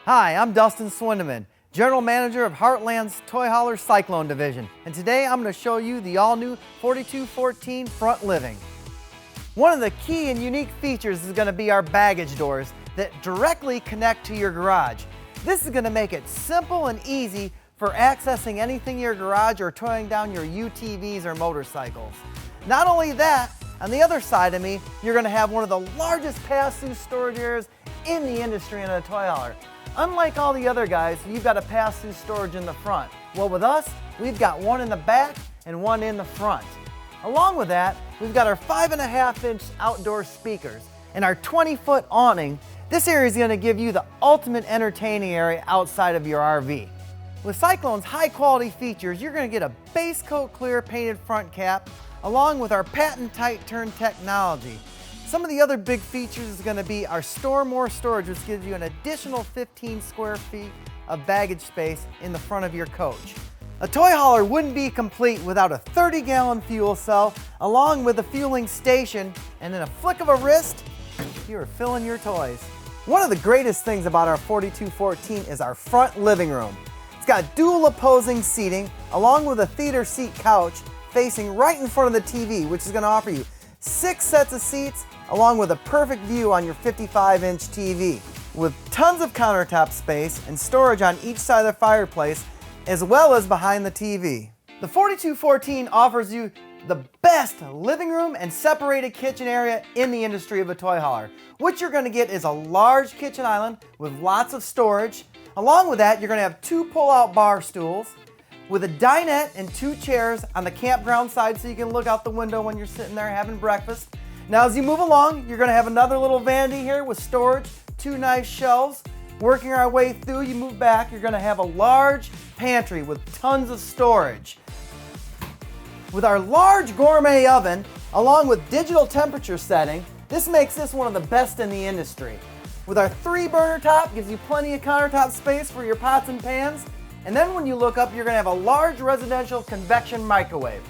Hi, I'm Dustin Swindeman, General Manager of Heartland's Toy Hauler Cyclone Division, and today I'm going to show you the all-new 4214 front living. One of the key and unique features is going to be our baggage doors that directly connect to your garage. This is going to make it simple and easy for accessing anything in your garage or towing down your UTVs or motorcycles. Not only that, on the other side of me, you're going to have one of the largest pass-through storage areas in the industry in a toy hauler. Unlike all the other guys, you've got a pass-through storage in the front. Well, with us, we've got one in the back and one in the front. Along with that, we've got our 5.5-inch outdoor speakers and our 20-foot awning. This area is going to give you the ultimate entertaining area outside of your RV. With Cyclone's high-quality features, you're going to get a base coat clear painted front cap, along with our patent tight turn technology. Some of the other big features is going to be our Store More storage, which gives you an additional 15 square feet of baggage space in the front of your coach. A toy hauler wouldn't be complete without a 30-gallon fuel cell, along with a fueling station, and in a flick of a wrist, you are filling your toys. One of the greatest things about our 4214 is our front living room. It's got dual opposing seating, along with a theater seat couch facing right in front of the TV, which is going to offer you 6 sets of seats, along with a perfect view on your 55-inch TV, with tons of countertop space and storage on each side of the fireplace, as well as behind the TV. The 4214 offers you the best living room and separated kitchen area in the industry of a toy hauler. What you're going to get is a large kitchen island with lots of storage. Along with that, you're going to have 2 pull-out bar stools with a dinette and 2 chairs on the campground side so you can look out the window when you're sitting there having breakfast. Now as you move along, you're going to have another little vanity here with storage, 2 nice shelves. Working our way through, you move back, you're going to have a large pantry with tons of storage. With our large gourmet oven, along with digital temperature setting, this makes this one of the best in the industry. With our 3-burner top, gives you plenty of countertop space for your pots and pans. And then when you look up, you're going to have a large residential convection microwave.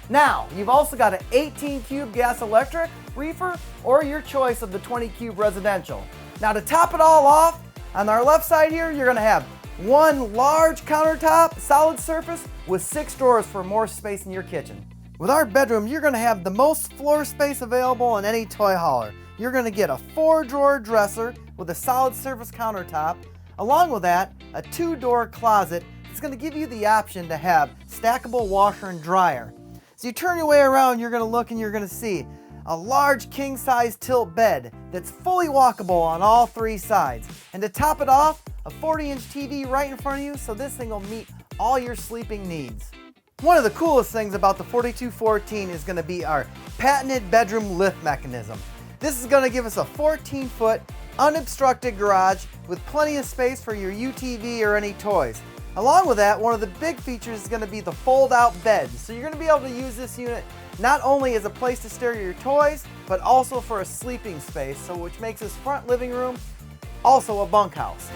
Now, you've also got an 18-cube gas electric, reefer, or your choice of the 20-cube residential. Now to top it all off, on our left side here, you're going to have 1 large countertop, solid surface, with 6 drawers for more space in your kitchen. With our bedroom, you're going to have the most floor space available in any toy hauler. You're going to get a 4-drawer dresser with a solid surface countertop. Along with that, a 2-door closet. It's going to give you the option to have stackable washer and dryer. So you turn your way around, you're going to look and you're going to see a large king-size tilt bed that's fully walkable on all 3 sides. And to top it off, a 40-inch TV right in front of you, so this thing will meet all your sleeping needs. One of the coolest things about the 4214 is going to be our patented bedroom lift mechanism. This is going to give us a 14-foot unobstructed garage with plenty of space for your UTV or any toys. Along with that, one of the big features is going to be the fold-out bed. So you're going to be able to use this unit not only as a place to store your toys, but also for a sleeping space, so which makes this front living room also a bunkhouse.